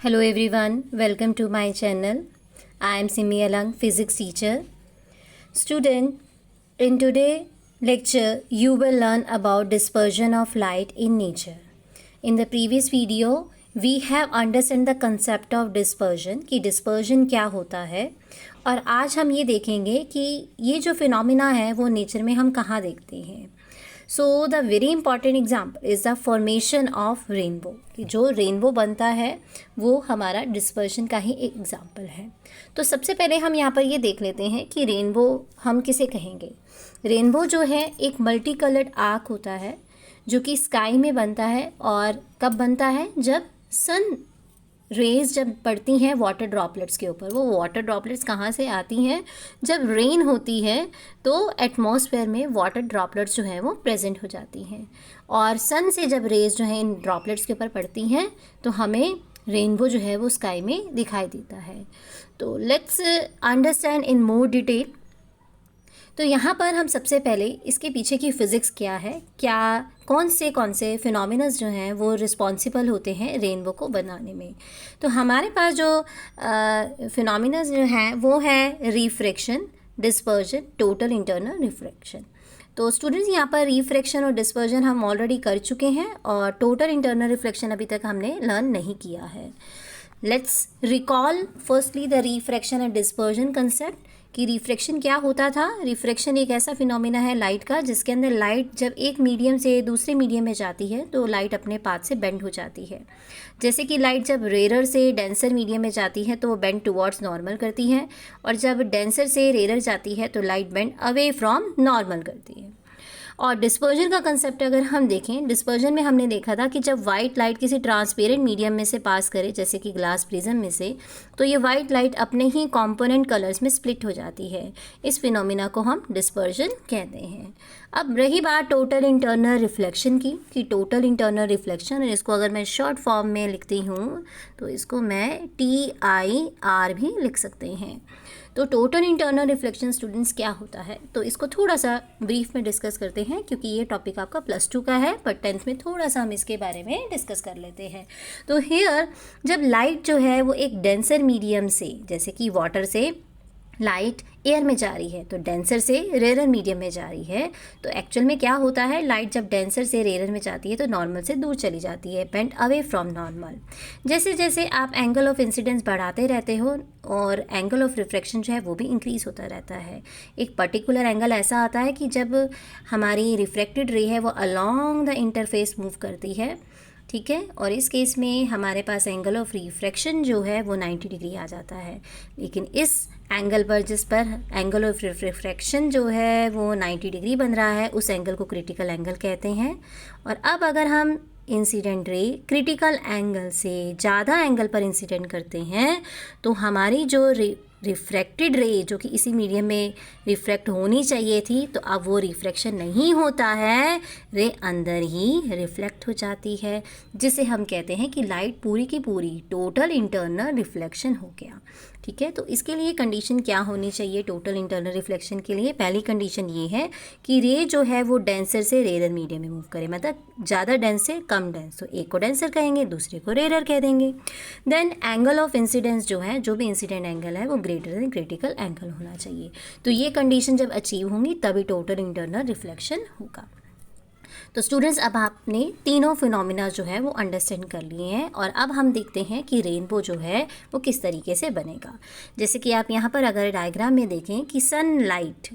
Hello everyone, welcome to my channel. I am Simi Alang, physics teacher. Student, in today's lecture, you will learn about dispersion of light in nature. In the previous video, we have understand the concept of dispersion कि dispersion क्या होता है और आज हम ये देखेंगे कि ये जो फिनोमिना है वो नेचर में हम कहाँ देखते हैं. So the very important example is the formation of rainbow कि जो रेनबो बनता है वो हमारा डिस्पर्शन का ही एक एग्जाम्पल है. तो सबसे पहले हम यहाँ पर ये देख लेते हैं कि रेनबो हम किसे कहेंगे. रेनबो जो है एक मल्टी कलर्ड आर्क होता है जो कि स्काई में बनता है और कब बनता है जब सन रेज जब पड़ती हैं वाटर ड्रॉपलेट्स के ऊपर. वो वाटर ड्रॉपलेट्स कहाँ से आती हैं? जब रेन होती है तो एटमॉस्फेयर में वाटर ड्रॉपलेट्स जो हैं वो प्रेजेंट हो जाती हैं और सन से जब रेज जो हैं इन ड्रॉपलेट्स के ऊपर पड़ती हैं तो हमें रेनबो जो है वो स्काई में दिखाई देता है. तो let's understand in more detail. तो यहाँ पर हम सबसे पहले इसके पीछे की फ़िज़िक्स क्या है, क्या कौन से फिनोमिनस जो हैं वो रिस्पॉन्सिबल होते हैं रेनबो को बनाने में. तो हमारे पास जो फिनोमिनस जो हैं वो है refraction, dispersion, total internal refraction. तो स्टूडेंट्स यहाँ पर रिफ्रैक्शन और डिस्पर्जन हम ऑलरेडी कर चुके हैं और टोटल इंटरनल रिफ्लेक्शन अभी तक हमने लर्न नहीं किया है. Let's recall firstly the refraction and dispersion concept कि रिफ्रैक्शन क्या होता था. रिफ्रैक्शन एक ऐसा फिनोमिना है लाइट का जिसके अंदर लाइट जब एक मीडियम से दूसरे मीडियम में जाती है तो लाइट अपने पाथ से बेंड हो जाती है. जैसे कि लाइट जब रेयर से डेंसर मीडियम में जाती है तो वो बेंड टुवर्ड्स नॉर्मल करती है और जब डेंसर से रेयर जाती है तो light bend away from normal करती है. और डिस्पर्जन का कंसेप्ट अगर हम देखें, डिस्पर्जन में हमने देखा था कि जब वाइट लाइट किसी ट्रांसपेरेंट मीडियम में से पास करे जैसे कि ग्लास प्रिज्म में से तो ये वाइट लाइट अपने ही कंपोनेंट कलर्स में स्प्लिट हो जाती है. इस फिनोमिना को हम डिस्पर्जन कहते हैं. अब रही बात टोटल इंटरनल रिफ्लेक्शन की कि टोटल इंटरनल रिफ्लेक्शन, इसको अगर मैं शॉर्ट फॉर्म में लिखती हूँ तो इसको मैं TIR भी लिख सकते हैं. तो टोटल इंटरनल रिफ्लेक्शन स्टूडेंट्स क्या होता है तो इसको थोड़ा सा ब्रीफ में डिस्कस करते हैं क्योंकि ये टॉपिक आपका +2 का है पर 10th में थोड़ा सा हम इसके बारे में डिस्कस कर लेते हैं. तो हियर जब लाइट जो है वो एक डेंसर मीडियम से जैसे कि वाटर से लाइट एयर में जा रही है तो डेंसर से रेयर मीडियम में जा रही है तो एक्चुअल में क्या होता है, लाइट जब डेंसर से रेयर में जाती है तो नॉर्मल से दूर चली जाती है, बेंड अवे फ्रॉम नॉर्मल. जैसे जैसे आप एंगल ऑफ इंसिडेंस बढ़ाते रहते हो और एंगल ऑफ रिफ्रैक्शन जो है वो भी इंक्रीज़ होता रहता है. एक पर्टिकुलर एंगल ऐसा आता है कि जब हमारी रिफ्रैक्टेड रे है वो अलॉन्ग द इंटरफेस मूव करती है, ठीक है, और इस केस में हमारे पास एंगल ऑफ रिफ्रैक्शन जो है वो 90 डिग्री आ जाता है. लेकिन इस एंगल पर जिस पर एंगल ऑफ रिफ्रैक्शन जो है वो 90 डिग्री बन रहा है उस एंगल को क्रिटिकल एंगल कहते हैं. और अब अगर हम इंसिडेंट रे क्रिटिकल एंगल से ज़्यादा एंगल पर इंसिडेंट करते हैं तो हमारी जो रिफ्रैक्टेड रे जो कि इसी मीडियम में रिफ्रैक्ट होनी चाहिए थी तो अब वो रिफ्रैक्शन नहीं होता है, रे अंदर ही रिफ्लेक्ट हो जाती है, जिसे हम कहते हैं कि लाइट पूरी की पूरी टोटल इंटरनल रिफ्लेक्शन हो गया. ठीक है, तो इसके लिए कंडीशन क्या होनी चाहिए टोटल इंटरनल रिफ्लेक्शन के लिए? पहली कंडीशन ये है कि रे जो है वो डेंसर से रेयर मीडियम में मूव करे, मतलब ज़्यादा डेंस से कम डेंस. तो एक को डेंसर कहेंगे दूसरे को रेयर कह देंगे. देन एंगल ऑफ इंसिडेंस जो है, जो भी इंसिडेंट एंगल है वो ग्रेटर देन क्रिटिकल एंगल होना चाहिए. तो ये कंडीशन जब अचीव होंगी तभी टोटल इंटरनल रिफ्लेक्शन होगा. तो स्टूडेंट्स अब आपने तीनों फिनोमिना जो है वो अंडरस्टैंड कर लिए हैं और अब हम देखते हैं कि रेनबो जो है वो किस तरीके से बनेगा. जैसे कि आप यहाँ पर अगर डायग्राम में देखें कि सनलाइट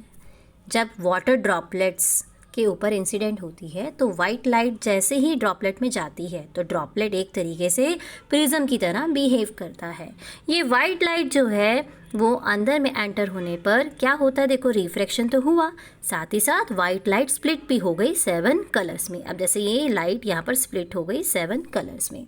जब वाटर ड्रॉपलेट्स के ऊपर इंसिडेंट होती है तो वाइट लाइट जैसे ही ड्रॉपलेट में जाती है तो ड्रॉपलेट एक तरीके से प्रिज्म की तरह बिहेव करता है. ये वाइट लाइट जो है वो अंदर में एंटर होने पर क्या होता है, देखो रिफ्रैक्शन तो हुआ, साथ ही साथ वाइट लाइट स्प्लिट भी हो गई 7 कलर्स में. अब जैसे ये लाइट यहाँ पर स्प्लिट हो गई 7 कलर्स में.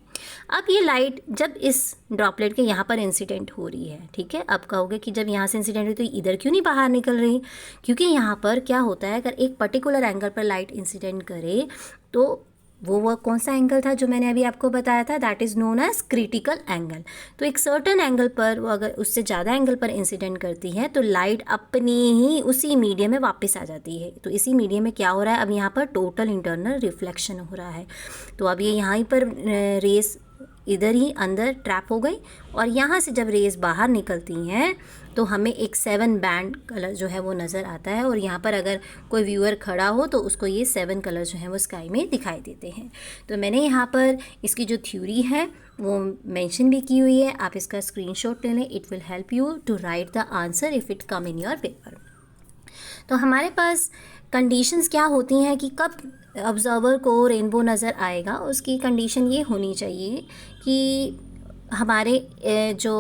अब ये लाइट जब इस ड्रॉपलेट के यहाँ पर इंसिडेंट हो रही है, ठीक है, अब कहोगे कि जब यहाँ से इंसिडेंट हुई तो इधर क्यों नहीं बाहर निकल रही? क्योंकि यहाँ पर क्या होता है, अगर एक पर्टिकुलर एंगल पर लाइट इंसिडेंट करे तो वो कौन सा एंगल था जो मैंने अभी आपको बताया था, that is known as critical angle. तो एक सर्टन एंगल पर वो अगर उससे ज़्यादा एंगल पर इंसिडेंट करती है तो लाइट अपने ही उसी मीडियम में वापस आ जाती है. तो इसी मीडियम में क्या हो रहा है, अब यहाँ पर टोटल इंटरनल रिफ्लेक्शन हो रहा है. तो अब ये यहाँ पर रेस इधर ही अंदर ट्रैप हो गई, और यहाँ से जब रेज़ बाहर निकलती हैं तो हमें एक 7 बैंड कलर जो है वो नज़र आता है, और यहाँ पर अगर कोई व्यूअर खड़ा हो तो उसको ये 7 कलर जो हैं वो स्काई में दिखाई देते हैं। तो मैंने यहाँ पर इसकी जो थ्योरी है वो मेंशन भी की हुई है, आप इसका स्क्रीनशॉट ले लें। It will help you to write the answer if it come in your paper. तो हमारे पास कंडीशंस क्या होती हैं कि कब ऑब्जर्वर को रेनबो नज़र आएगा। उसकी कंडीशन ये होनी चाहिए कि हमारे जो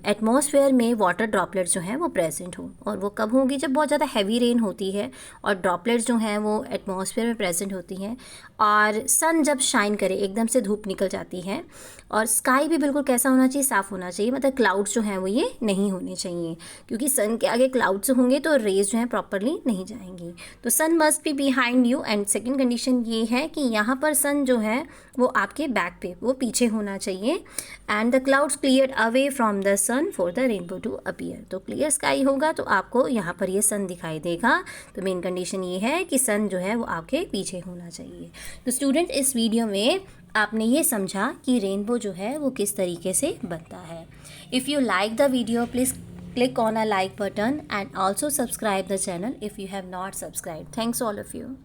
एटमॉस्फेयर में वाटर ड्रॉपलेट्स जो हैं वो प्रेजेंट हो, और वो कब होंगी, जब बहुत ज़्यादा हैवी रेन होती है और ड्रॉपलेट्स जो हैं वो एटमॉस्फेयर में प्रेजेंट होती हैं, और सन जब शाइन करे, एकदम से धूप निकल जाती है, और स्काई भी बिल्कुल कैसा होना चाहिए, साफ़ होना चाहिए, मतलब क्लाउड्स जो हैं वो ये नहीं होने चाहिए, क्योंकि सन के आगे क्लाउड्स होंगे तो रेज जो हैं प्रॉपरली नहीं जाएंगी। तो sun must be behind you, and second condition ये है कि यहाँ पर सन जो है वो आपके बैक पे, वो पीछे होना चाहिए, and the clouds clear away from the sun for the rainbow to appear. तो क्लियर स्काई होगा तो आपको यहाँ पर ये सन दिखाई देगा। तो मेन कंडीशन ये है कि सन जो है वो आपके पीछे होना चाहिए। तो स्टूडेंट, इस वीडियो में आपने ये समझा कि रेनबो जो है वो किस तरीके से बनता है। If you like the video, please click on a like button and also subscribe the channel if you have not subscribed. Thanks all of you.